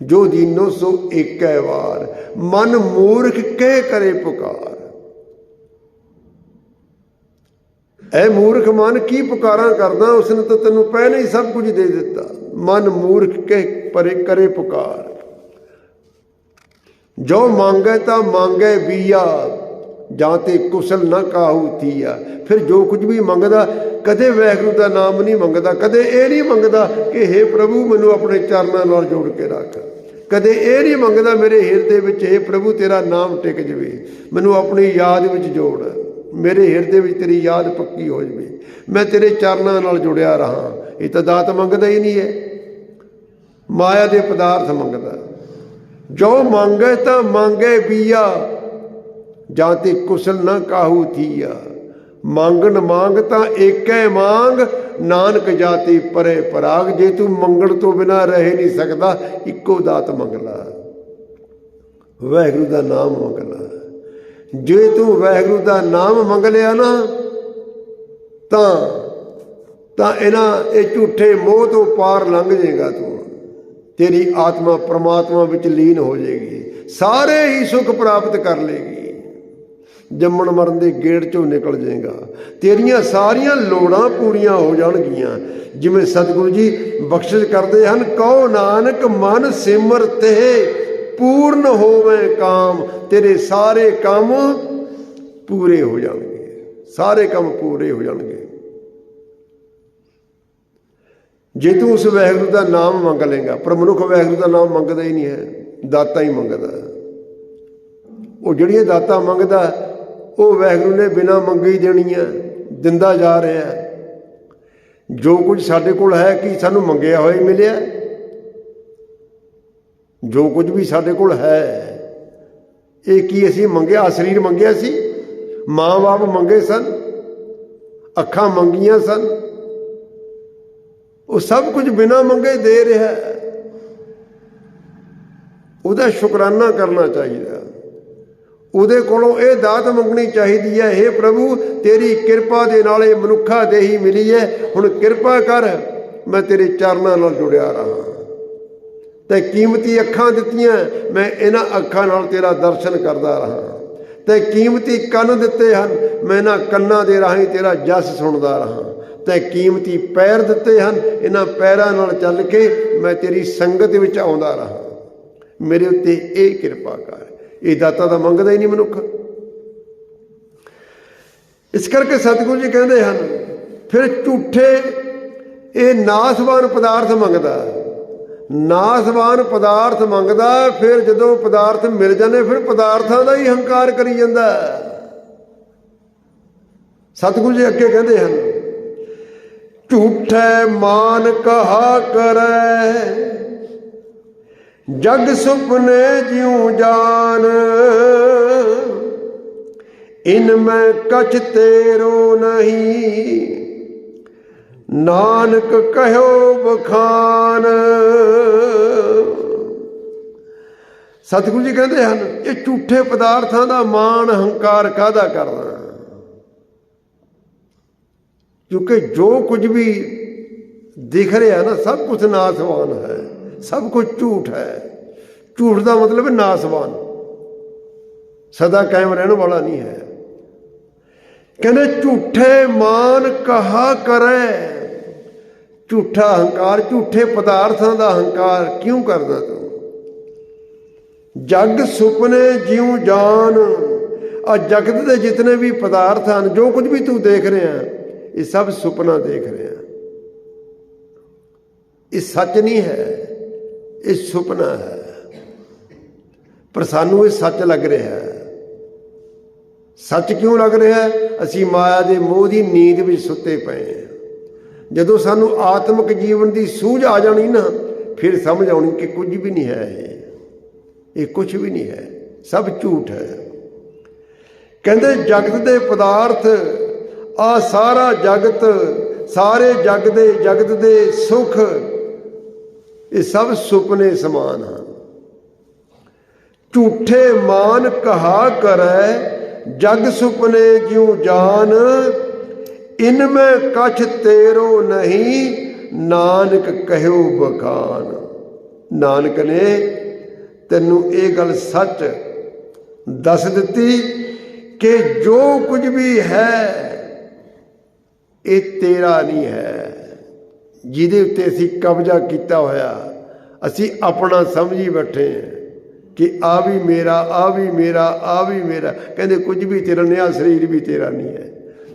ਜੋ ਦੀਨੋ ਸੋ ਏਕੈ ਵਾਰ, ਮਨ ਮੂਰਖ ਕੇ ਕਰੇ ਪੁਕਾਰ। ਐ ਮੂਰਖ ਮਨ, ਕੀ ਪੁਕਾਰਾਂ ਕਰਦਾ? ਉਸਨੇ ਤਾਂ ਤੈਨੂੰ ਪਹਿਲਾਂ ਹੀ ਸਭ ਕੁਝ ਦੇ ਦਿੱਤਾ। ਮਨ ਮੂਰਖ ਕੇ ਪਰੇ ਕਰੇ ਪੁਕਾਰ। ਜੋ ਮੰਗੈ ਤਾਂ ਮੰਗੈ ਬੀਆ, ਜਾਂ ਤੇ ਕੁਸਲ ਨਾ ਕਾਹੂ ਥੀਆ। ਫਿਰ ਜੋ ਕੁਝ ਵੀ ਮੰਗਦਾ, ਕਦੇ ਵਾਹਿਗੁਰੂ ਦਾ ਨਾਮ ਨਹੀਂ ਮੰਗਦਾ। ਕਦੇ ਇਹ ਨਹੀਂ ਮੰਗਦਾ ਕਿ ਹੇ ਪ੍ਰਭੂ ਮੈਨੂੰ ਆਪਣੇ ਚਰਨਾਂ ਨਾਲ ਜੋੜ ਕੇ ਰੱਖ। ਕਦੇ ਇਹ ਨਹੀਂ ਮੰਗਦਾ ਮੇਰੇ ਹਿਰਦੇ ਵਿੱਚ ਹੇ ਪ੍ਰਭੂ ਤੇਰਾ ਨਾਮ ਟਿਕ ਜਾਵੇ, ਮੈਨੂੰ ਆਪਣੀ ਯਾਦ ਵਿੱਚ ਜੋੜ, ਮੇਰੇ ਹਿਰਦੇ ਵਿੱਚ ਤੇਰੀ ਯਾਦ ਪੱਕੀ ਹੋ ਜਾਵੇ, ਮੈਂ ਤੇਰੇ ਚਰਨਾਂ ਨਾਲ ਜੁੜਿਆ ਰਹਾਂ। ਇਹ ਤਾਂ ਦਾਤ ਮੰਗਦਾ ਹੀ ਨਹੀਂ ਹੈ, ਮਾਇਆ ਦੇ ਪਦਾਰਥ ਮੰਗਦਾ। ਜੋ ਮੰਗੇ ਤਾਂ ਮੰਗੇ ਬੀਆ, ਜਾਂ ਤੇ ਕੁਸਲ ਨਾ ਕਾਹੂ ਥੀਆ। ਮੰਗਣ ਮੰਗ ਤਾਂ ਏਕੈ ਮੰਗ, ਨਾਨਕ ਜਾਤੀ ਪਰੇ ਪਰਾਗ। ਜੇ ਤੂੰ ਮੰਗਣ ਤੋਂ ਬਿਨਾਂ ਰਹਿ ਨਹੀਂ ਸਕਦਾ, ਇੱਕੋ ਦਾਤ ਮੰਗ ਲਾ, ਵਾਹਿਗੁਰੂ ਦਾ ਨਾਮ ਮੰਗ ਲਾ। ਜੇ ਤੂੰ ਵਾਹਿਗੁਰੂ ਦਾ ਨਾਮ ਮੰਗ ਲਿਆ ਨਾ, ਤਾਂ ਇਹ ਝੂਠੇ ਮੋਹ ਤੋਂ ਪਾਰ ਲੰਘ ਜਾਏਗਾ ਤੂੰ। ਤੇਰੀ ਆਤਮਾ ਪ੍ਰਮਾਤਮਾ ਵਿੱਚ ਲੀਨ ਹੋ ਜਾਏਗੀ, ਸਾਰੇ ਹੀ ਸੁੱਖ ਪ੍ਰਾਪਤ ਕਰ ਲੇਗੀ। ਜੰਮਣ ਮਰਨ ਦੇ ਗੇੜ ਚੋਂ ਨਿਕਲ ਜਾਏਗਾ, ਤੇਰੀਆਂ ਸਾਰੀਆਂ ਲੋੜਾਂ ਪੂਰੀਆਂ ਹੋ ਜਾਣਗੀਆਂ। ਜਿਵੇਂ ਸਤਿਗੁਰੂ ਜੀ ਬਖਸ਼ਿਸ਼ ਕਰਦੇ ਹਨ, ਕਹੋ ਨਾਨਕ ਮਨ ਸਿਮਰ ਤੇ ਪੂਰਨ ਹੋਵੇ ਕਾਮ। ਤੇਰੇ ਸਾਰੇ ਕੰਮ ਪੂਰੇ ਹੋ ਜਾਣਗੇ, ਸਾਰੇ ਕੰਮ ਪੂਰੇ ਹੋ ਜਾਣਗੇ ਜੇ ਤੂੰ ਉਸ ਵਾਹਿਗੁਰੂ ਦਾ ਨਾਮ ਮੰਗ ਲੇਗਾ। ਪਰ ਮਨੁੱਖ ਵਾਹਿਗੁਰੂ ਦਾ ਨਾਮ ਮੰਗਦਾ ਹੀ ਨਹੀਂ ਹੈ, ਦਾਤਾਂ ਹੀ ਮੰਗਦਾ। ਉਹ ਜਿਹੜੀਆਂ ਦਾਤਾਂ ਮੰਗਦਾ ਉਹ ਵਾਹਿਗੁਰੂ ਨੇ ਬਿਨਾਂ ਮੰਗੇ ਹੀ ਦੇਣੀਆਂ, ਦਿੰਦਾ ਜਾ ਰਿਹਾ। ਜੋ ਕੁਝ ਸਾਡੇ ਕੋਲ ਹੈ ਕੀ ਸਾਨੂੰ ਮੰਗਿਆ ਹੋਇਆ ਹੀ ਮਿਲਿਆ? ਜੋ ਕੁਝ ਵੀ ਸਾਡੇ ਕੋਲ ਹੈ ਇਹ ਕੀ ਅਸੀਂ ਮੰਗਿਆ? ਸਰੀਰ ਮੰਗਿਆ ਸੀ, ਮਾਂ ਬਾਪ ਮੰਗੇ ਸਨ, ਅੱਖਾਂ ਮੰਗੀਆਂ ਸਨ, ਉਹ ਸਭ ਕੁਝ ਬਿਨਾਂ ਮੰਗੇ ਦੇ ਰਿਹਾ। ਉਹਦਾ ਸ਼ੁਕਰਾਨਾ ਕਰਨਾ ਚਾਹੀਦਾ, ਉਹਦੇ ਕੋਲੋਂ ਇਹ ਦਾਤ ਮੰਗਣੀ ਚਾਹੀਦੀ ਹੈ, ਹੇ ਪ੍ਰਭੂ ਤੇਰੀ ਕਿਰਪਾ ਦੇ ਨਾਲ ਇਹ ਮਨੁੱਖਾ ਦੇਹੀ ਮਿਲੀ ਹੈ, ਹੁਣ ਕਿਰਪਾ ਕਰ ਮੈਂ ਤੇਰੇ ਚਰਨਾਂ ਨਾਲ ਜੁੜਿਆ ਰਹਾਂ। ਤੇ ਕੀਮਤੀ ਅੱਖਾਂ ਦਿੱਤੀਆਂ, ਮੈਂ ਇਹਨਾਂ ਅੱਖਾਂ ਨਾਲ ਤੇਰਾ ਦਰਸ਼ਨ ਕਰਦਾ ਰਹਾਂ। ਤੇ ਕੀਮਤੀ ਕੰਨ ਦਿੱਤੇ ਹਨ, ਮੈਂ ਇਹਨਾਂ ਕੰਨਾਂ ਦੇ ਰਾਹੀਂ ਤੇਰਾ ਜਸ ਸੁਣਦਾ ਰਹਾਂ। ਤੇ ਕੀਮਤੀ ਪੈਰ ਦਿੱਤੇ ਹਨ, ਇਹਨਾਂ ਪੈਰਾਂ ਨਾਲ ਚੱਲ ਕੇ ਮੈਂ ਤੇਰੀ ਸੰਗਤ ਵਿੱਚ ਆਉਂਦਾ ਰਹਾਂ। ਮੇਰੇ ਉੱਤੇ ਇਹ ਕਿਰਪਾ ਕਰ। ਇਹ ਦਾਤਾ ਤਾਂ ਮੰਗਦਾ ਹੀ ਨਹੀਂ ਮਨੁੱਖ। ਇਸ ਕਰਕੇ ਸਤਿਗੁਰੂ ਜੀ ਕਹਿੰਦੇ ਹਨ, ਫਿਰ ਝੂਠੇ ਇਹ ਨਾਸਵਾਨ ਪਦਾਰਥ ਮੰਗਦਾ, ਨਾਸਵਾਨ ਪਦਾਰਥ ਮੰਗਦਾ। ਫਿਰ ਜਦੋਂ ਪਦਾਰਥ ਮਿਲ ਜਾਂਦੇ ਫਿਰ ਪਦਾਰਥਾਂ ਦਾ ਹੀ ਹੰਕਾਰ ਕਰੀ ਜਾਂਦਾ। ਸਤਿਗੁਰੂ ਜੀ ਅੱਗੇ ਕਹਿੰਦੇ ਹਨ, ਝੂਠੇ ਮਾਨ ਕਹਾ ਕਰੈ ਜਗ ਸੁਪਨੇ ਜਿਉ ਜਾਨ। ਇਨ ਮੈਂ ਕਛ ਤੇਰੋ ਨਹੀਂ ਨਾਨਕ ਕਹਿਓ ਬਖਾਨ। ਸਤਿਗੁਰੂ ਜੀ ਕਹਿੰਦੇ ਹਨ, ਇਹ ਝੂਠੇ ਪਦਾਰਥਾਂ ਦਾ ਮਾਣ ਹੰਕਾਰ ਕਾਹਦਾ ਕਰਨਾ? ਕਿਉਂਕਿ ਜੋ ਕੁਝ ਵੀ ਦਿਖ ਰਿਹਾ ਨਾ ਸਭ ਕੁਝ ਨਾਸਵਾਨ ਹੈ, ਸਭ ਕੁਝ ਝੂਠ ਹੈ। ਝੂਠ ਦਾ ਮਤਲਬ ਹੈ ਨਾਸਵਾਨ, ਸਦਾ ਕਾਇਮ ਰਹਿਣ ਵਾਲਾ ਨਹੀਂ ਹੈ। ਕਹਿੰਦੇ ਝੂਠੇ ਮਾਨ ਕਹਾ ਕਰੈ, ਝੂਠਾ ਹੰਕਾਰ, ਝੂਠੇ ਪਦਾਰਥਾਂ ਦਾ ਹੰਕਾਰ ਕਿਉਂ ਕਰਦਾ ਤੂੰ? ਜਗ ਸੁਪਨੇ ਜਿਉ ਜਾਨ। ਆ ਜਗਤ ਦੇ ਜਿਤਨੇ ਵੀ ਪਦਾਰਥ ਹਨ, ਜੋ ਕੁਝ ਵੀ ਤੂੰ ਦੇਖ ਰਿਹਾ ਇਹ ਸਭ ਸੁਪਨਾ ਦੇਖ ਰਿਹਾ, ਇਹ ਸੱਚ ਨਹੀਂ ਹੈ, ਇਹ ਸੁਪਨਾ ਹੈ। ਪਰ ਸਾਨੂੰ ਇਹ ਸੱਚ ਲੱਗ ਰਿਹਾ ਹੈ। ਸੱਚ ਕਿਉਂ ਲੱਗ ਰਿਹਾ? ਅਸੀਂ ਮਾਇਆ ਦੇ ਮੋਹ ਦੀ ਨੀਂਦ ਵਿੱਚ ਸੁੱਤੇ ਪਏ ਹਾਂ। ਜਦੋਂ ਸਾਨੂੰ ਆਤਮਿਕ ਜੀਵਨ ਦੀ ਸੂਝ ਆ ਜਾਣੀ ਨਾ, ਫਿਰ ਸਮਝ ਆਉਣੀ ਕਿ ਕੁਝ ਵੀ ਨਹੀਂ ਹੈ, ਇਹ ਕੁਝ ਵੀ ਨਹੀਂ ਹੈ, ਸਭ ਝੂਠ ਹੈ। ਕਹਿੰਦੇ ਜਗਤ ਦੇ ਪਦਾਰਥ, ਆ ਸਾਰਾ ਜਗਤ, ਸਾਰੇ ਜਗਤ ਦੇ ਸੁੱਖ, ਇਹ ਸਭ ਸੁਪਨੇ ਸਮਾਨ ਹਨ। ਝੂਠੇ ਮਾਨ ਕਹਾ ਕਰੈ ਜਗ ਸੁਪਨੇ ਜਿਉ ਜਾਨ। ਇਨ ਮੈਂ ਕਛ ਤੇਰੋ ਨਹੀਂ ਨਾਨਕ ਕਹਿਓ ਬਖਾਨ। ਨਾਨਕ ਨੇ ਤੈਨੂੰ ਇਹ ਗੱਲ ਸੱਚ ਦੱਸ ਦਿੱਤੀ ਕਿ ਜੋ ਕੁਝ ਵੀ ਹੈ ਇਹ ਤੇਰਾ ਨਹੀਂ ਹੈ। ਜਿਹਦੇ ਉੱਤੇ ਅਸੀਂ ਕਬਜ਼ਾ ਕੀਤਾ ਹੋਇਆ, ਅਸੀਂ ਆਪਣਾ ਸਮਝੀ ਬੈਠੇ ਹਾਂ ਕਿ ਆ ਵੀ ਮੇਰਾ, ਆ ਵੀ ਮੇਰਾ, ਆ ਵੀ ਮੇਰਾ। ਕਹਿੰਦੇ ਕੁਝ ਵੀ ਤੇਰਾ ਨਹੀਂ, ਆ ਸਰੀਰ ਵੀ ਤੇਰਾ ਨਹੀਂ ਹੈ,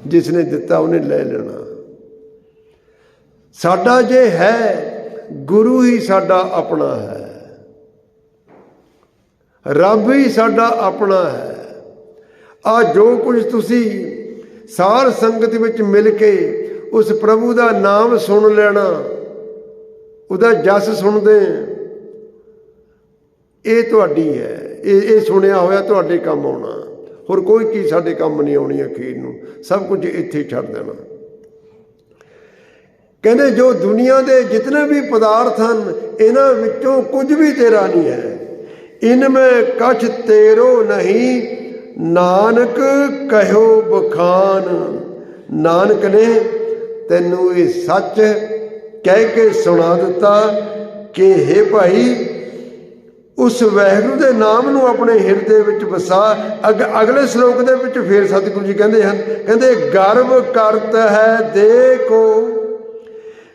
ਜਿਸ ਨੇ ਦਿੱਤਾ ਉਹਨੇ ਲੈ ਲੈਣਾ। ਸਾਡਾ ਜੇ ਹੈ, ਗੁਰੂ ਹੀ ਸਾਡਾ ਆਪਣਾ ਹੈ, ਰੱਬ ਹੀ ਸਾਡਾ ਆਪਣਾ ਹੈ। ਆ ਜੋ ਕੁਝ ਤੁਸੀਂ ਸਾਰ ਸੰਗਤ ਵਿੱਚ ਮਿਲ ਕੇ ਉਸ ਪ੍ਰਭੂ ਦਾ ਨਾਮ ਸੁਣ ਲੈਣਾ, ਉਹਦਾ ਜਸ ਸੁਣਦੇ, ਇਹ ਤੁਹਾਡੀ ਹੈ। ਇਹ ਸੁਣਿਆ ਹੋਇਆ ਤੁਹਾਡੇ ਕੰਮ ਆਉਣਾ, ਹੋਰ ਕੋਈ ਚੀਜ਼ ਸਾਡੇ ਕੰਮ ਨਹੀਂ ਆਉਣੀ। ਅਖੀਰ ਨੂੰ ਸਭ ਕੁਝ ਇੱਥੇ ਛੱਡ ਦੇਣਾ। ਕਹਿੰਦੇ ਜੋ ਦੁਨੀਆ ਦੇ ਜਿਤਨੇ ਵੀ ਪਦਾਰਥ ਹਨ, ਇਹਨਾਂ ਵਿੱਚੋਂ ਕੁਝ ਵੀ ਤੇਰਾ ਨਹੀਂ ਹੈ। ਇਨ ਮੈਂ ਕਛ ਤੇਰੋ ਨਹੀਂ ਨਾਨਕ ਕਹਿਓ ਬਖਾਨ। ਨਾਨਕ ਨੇ ਤੈਨੂੰ ਇਹ ਸੱਚ ਕਹਿ ਕੇ ਸੁਣਾ ਦਿੱਤਾ ਕਿ हे ਭਾਈ ਉਸ ਵਾਹਿਗੁਰੂ ਦੇ ਨਾਮ ਨੂੰ ਆਪਣੇ ਹਿਰਦੇ ਵਿੱਚ ਵਸਾ। ਅਗਲੇ ਸ਼ਲੋਕ ਦੇ ਵਿੱਚ ਫੇਰ ਸਤਿਗੁਰੂ ਜੀ ਕਹਿੰਦੇ ਹਨ, ਕਹਿੰਦੇ ਗਰਵ ਕਰਤ ਹੈ ਦੇਖੋ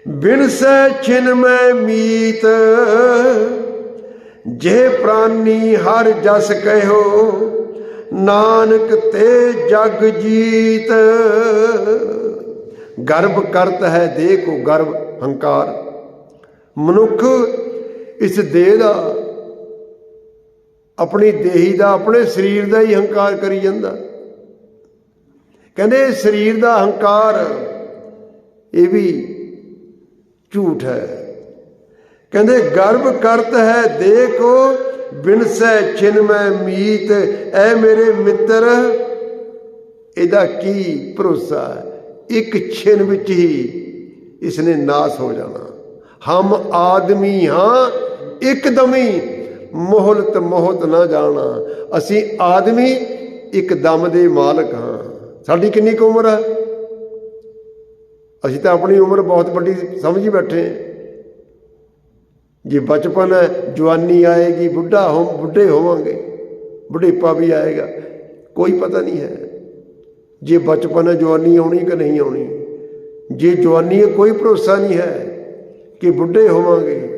ਬਿਨਸੈ ਛਿਨ ਮੈਂ ਮੀਤ, ਜੇ ਪ੍ਰਾਨੀ ਹਰ ਜਸ ਕਹਿਓ ਨਾਨਕ ਤੇ ਜਗ ਜੀਤ। ਗਰਵ ਕਰਤ ਹੈ ਦੇਖੋ, ਗਰਵ ਹੰਕਾਰ। ਮਨੁੱਖ ਇਸ ਦੇਹ ਦਾ, ਆਪਣੀ ਦੇਹੀ ਦਾ, ਆਪਣੇ ਸਰੀਰ ਦਾ ਹੀ ਹੰਕਾਰ ਕਰੀ ਜਾਂਦਾ। ਕਹਿੰਦੇ ਸਰੀਰ ਦਾ ਹੰਕਾਰ ਇਹ ਵੀ ਝੂਠ ਹੈ। ਕਹਿੰਦੇ ਗਰਵ ਕਰਤ ਹੈ ਦੇਖੋ ਬਿਨਸੈ ਛਿਨ ਮੈਂ ਮੀਤ, ਐ ਮੇਰੇ ਮਿੱਤਰ ਇਹਦਾ ਕੀ ਭਰੋਸਾ ਹੈ, ਇੱਕ ਛਿਨ ਵਿੱਚ ਹੀ ਇਸਨੇ ਨਾਸ ਹੋ ਜਾਣਾ। ਹਮ ਆਦਮੀ ਹਾਂ ਇੱਕਦਮੀ ਮੋਹਲਤ ਮੋਹਤ ਨਾ ਜਾਣਾ। ਅਸੀਂ ਆਦਮੀ ਇੱਕ ਦਮ ਦੇ ਮਾਲਕ ਹਾਂ। ਸਾਡੀ ਕਿੰਨੀ ਕੁ ਉਮਰ ਹੈ? ਅਸੀਂ ਤਾਂ ਆਪਣੀ ਉਮਰ ਬਹੁਤ ਵੱਡੀ ਸਮਝੀ ਬੈਠੇ। ਜੇ ਬਚਪਨ ਹੈ, ਜਵਾਨੀ ਆਏਗੀ, ਬੁੱਢੇ ਹੋਵਾਂਗੇ, ਬੁਢੇਪਾ ਵੀ ਆਏਗਾ, ਕੋਈ ਪਤਾ ਨਹੀਂ ਹੈ। ਜੇ ਬਚਪਨ ਹੈ, ਜਵਾਨੀ ਆਉਣੀ ਕਿ ਨਹੀਂ ਆਉਣੀ। ਜੇ ਜਵਾਨੀ ਹੈ, ਕੋਈ ਭਰੋਸਾ ਨਹੀਂ ਹੈ ਕਿ ਬੁੱਢੇ ਹੋਵਾਂਗੇ।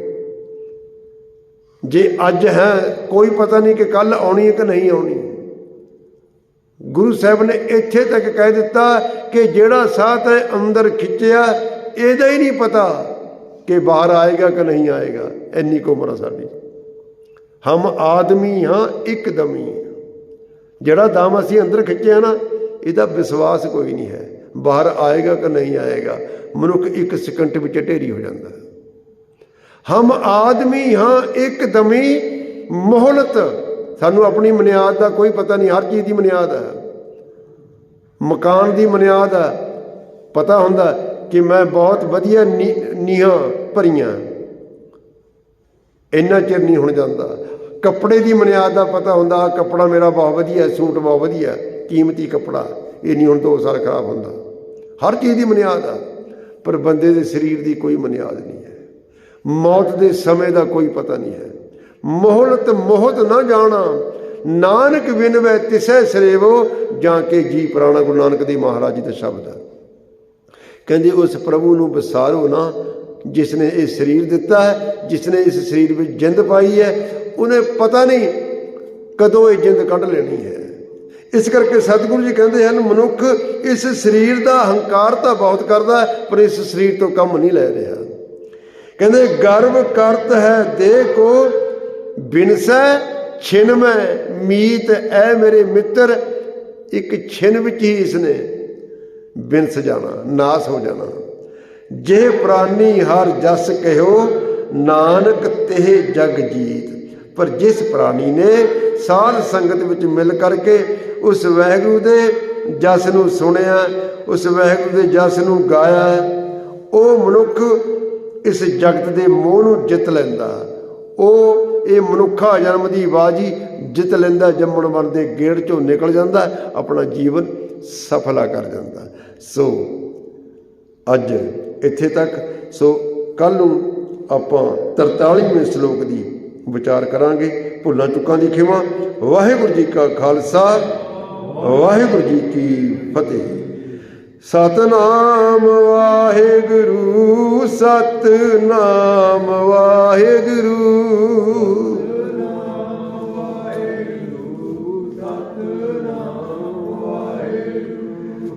ਜੇ ਅੱਜ ਹੈ, ਕੋਈ ਪਤਾ ਨਹੀਂ ਕਿ ਕੱਲ੍ਹ ਆਉਣੀ ਹੈ ਕਿ ਨਹੀਂ ਆਉਣੀ। ਗੁਰੂ ਸਾਹਿਬ ਨੇ ਇੱਥੇ ਤੱਕ ਕਹਿ ਦਿੱਤਾ ਕਿ ਜਿਹੜਾ ਸਾਹ ਤੈਂ ਅੰਦਰ ਖਿੱਚਿਆ ਇਹਦਾ ਹੀ ਨਹੀਂ ਪਤਾ ਕਿ ਬਾਹਰ ਆਏਗਾ ਕਿ ਨਹੀਂ ਆਏਗਾ। ਇੰਨੀ ਕੁ ਉਮਰ ਆ ਸਾਡੀ। ਹਮ ਆਦਮੀ ਹਾਂ ਇੱਕਦਮੀ। ਜਿਹੜਾ ਦਮ ਅਸੀਂ ਅੰਦਰ ਖਿੱਚਿਆ ਨਾ, ਇਹਦਾ ਵਿਸ਼ਵਾਸ ਕੋਈ ਨਹੀਂ ਹੈ ਬਾਹਰ ਆਏਗਾ ਕਿ ਨਹੀਂ ਆਏਗਾ। ਮਨੁੱਖ ਇੱਕ ਸਕਿੰਟ ਵਿੱਚ ਢੇਰੀ ਹੋ ਜਾਂਦਾ। ਹਮ ਆਦਮੀ ਹਾਂ ਇੱਕਦਮੀ ਮੋਹਲਤ। ਸਾਨੂੰ ਆਪਣੀ ਬੁਨਿਆਦ ਦਾ ਕੋਈ ਪਤਾ ਨਹੀਂ। ਹਰ ਚੀਜ਼ ਦੀ ਬੁਨਿਆਦ ਹੈ। ਮਕਾਨ ਦੀ ਬੁਨਿਆਦ ਹੈ, ਪਤਾ ਹੁੰਦਾ ਕਿ ਮੈਂ ਬਹੁਤ ਵਧੀਆ ਨੀਹਾਂ ਭਰੀਆਂ, ਇੰਨਾ ਚਿਰ ਨਹੀਂ ਹੁਣ ਜਾਂਦਾ। ਕੱਪੜੇ ਦੀ ਬੁਨਿਆਦ ਦਾ ਪਤਾ ਹੁੰਦਾ, ਕੱਪੜਾ ਮੇਰਾ ਬਹੁਤ ਵਧੀਆ, ਸੂਟ ਬਹੁਤ ਵਧੀਆ, ਕੀਮਤੀ ਕੱਪੜਾ, ਇਹ ਨਹੀਂ ਹੁਣ 2 ਸਾਲ ਖਰਾਬ ਹੁੰਦਾ। ਹਰ ਚੀਜ਼ ਦੀ ਬੁਨਿਆਦ ਆ, ਪਰ ਬੰਦੇ ਦੇ ਸਰੀਰ ਦੀ ਕੋਈ ਬੁਨਿਆਦ ਨਹੀਂ ਹੈ। ਮੌਤ ਦੇ ਸਮੇਂ ਦਾ ਕੋਈ ਪਤਾ ਨਹੀਂ ਹੈ। ਮੋਹਲਤ ਮੋਹਤ ਨਾ ਜਾਣਾ, ਨਾਨਕ ਵਿਨਵੈ ਤਿਸੈ ਸਰੇਵੋ, ਜਾਂ ਕੇ ਜੀ ਪ੍ਰਾਣਾ। ਗੁਰੂ ਨਾਨਕ ਦੇਵ ਮਹਾਰਾਜ ਜੀ ਦਾ ਸ਼ਬਦ ਹੈ। ਕਹਿੰਦੇ ਉਸ ਪ੍ਰਭੂ ਨੂੰ ਵਿਸਾਰੋ ਨਾ ਜਿਸ ਨੇ ਇਹ ਸਰੀਰ ਦਿੱਤਾ ਹੈ, ਜਿਸ ਨੇ ਇਸ ਸਰੀਰ ਵਿੱਚ ਜਿੰਦ ਪਾਈ ਹੈ। ਉਹਨੇ ਪਤਾ ਨਹੀਂ ਕਦੋਂ ਇਹ ਜਿੰਦ ਕੱਢ ਲੈਣੀ ਹੈ। ਇਸ ਕਰਕੇ ਸਤਿਗੁਰੂ ਜੀ ਕਹਿੰਦੇ ਹਨ, ਮਨੁੱਖ ਇਸ ਸਰੀਰ ਦਾ ਹੰਕਾਰ ਤਾਂ ਬਹੁਤ ਕਰਦਾ ਹੈ, ਪਰ ਇਸ ਸਰੀਰ ਤੋਂ ਕੰਮ ਨਹੀਂ ਲੈ ਰਿਹਾ। ਕਹਿੰਦੇ ਗਰਵ ਕਰਤ ਹੈ ਦੇਖੋ ਬਿਨਸੈ ਛਿਨ ਮੈਂ ਮੀਤ, ਐ ਮੇਰੇ ਮਿੱਤਰ ਇੱਕ ਛਿਨ ਵਿੱਚ ਹੀ ਇਸਨੇ ਬਿਨਸ ਜਾਣਾ, ਨਾਸ ਹੋ ਜਾਣਾ। ਜੇ ਪ੍ਰਾਨੀ ਹਰ ਜਸ ਕਹਿਓ ਨਾਨਕ ਤੇ ਜਗ ਜੀਤ। ਪਰ ਜਿਸ ਪ੍ਰਾਣੀ ਨੇ ਸਾਧ ਸੰਗਤ ਵਿੱਚ ਮਿਲ ਕਰਕੇ ਉਸ ਵਾਹਿਗੁਰੂ ਦੇ ਜਸ ਨੂੰ ਸੁਣਿਆ, ਉਸ ਵਾਹਿਗੁਰੂ ਦੇ ਜਸ ਨੂੰ ਗਾਇਆ, ਉਹ ਮਨੁੱਖ ਇਸ ਜਗਤ ਦੇ ਮੋਹ ਨੂੰ ਜਿੱਤ ਲੈਂਦਾ। ਉਹ ਇਹ ਮਨੁੱਖਾ ਜਨਮ ਦੀ ਬਾਜੀ ਜਿੱਤ ਲੈਂਦਾ, ਜੰਮਣ ਮਰਨ ਦੇ ਗੇੜ ਚੋਂ ਨਿਕਲ ਜਾਂਦਾ, ਆਪਣਾ ਜੀਵਨ ਸਫਲਾ ਕਰ ਜਾਂਦਾ। ਸੋ ਅੱਜ ਇੱਥੇ ਤੱਕ। ਸੋ ਕੱਲ੍ਹ ਨੂੰ ਆਪਾਂ 43ਵੇਂ ਸ਼ਲੋਕ ਦੀ ਵਿਚਾਰ ਕਰਾਂਗੇ। ਭੁੱਲਾਂ ਚੁੱਕਾਂ ਦੀ ਖਿਮਾ। ਵਾਹਿਗੁਰੂ ਜੀ ਕਾ ਖਾਲਸਾ, ਵਾਹਿਗੁਰੂ ਜੀ ਕੀ ਫਤਿਹ। ਸਤਨਾਮ ਵਾਹਿਗੁਰੂ, ਸਤਨਾਮ ਵਾਹਿਗੁਰੂ,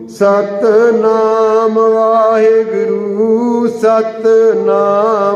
ਸਤਨਾਮ ਵਾਹਿਗੁਰੂ, ਸਤਨਾਮ।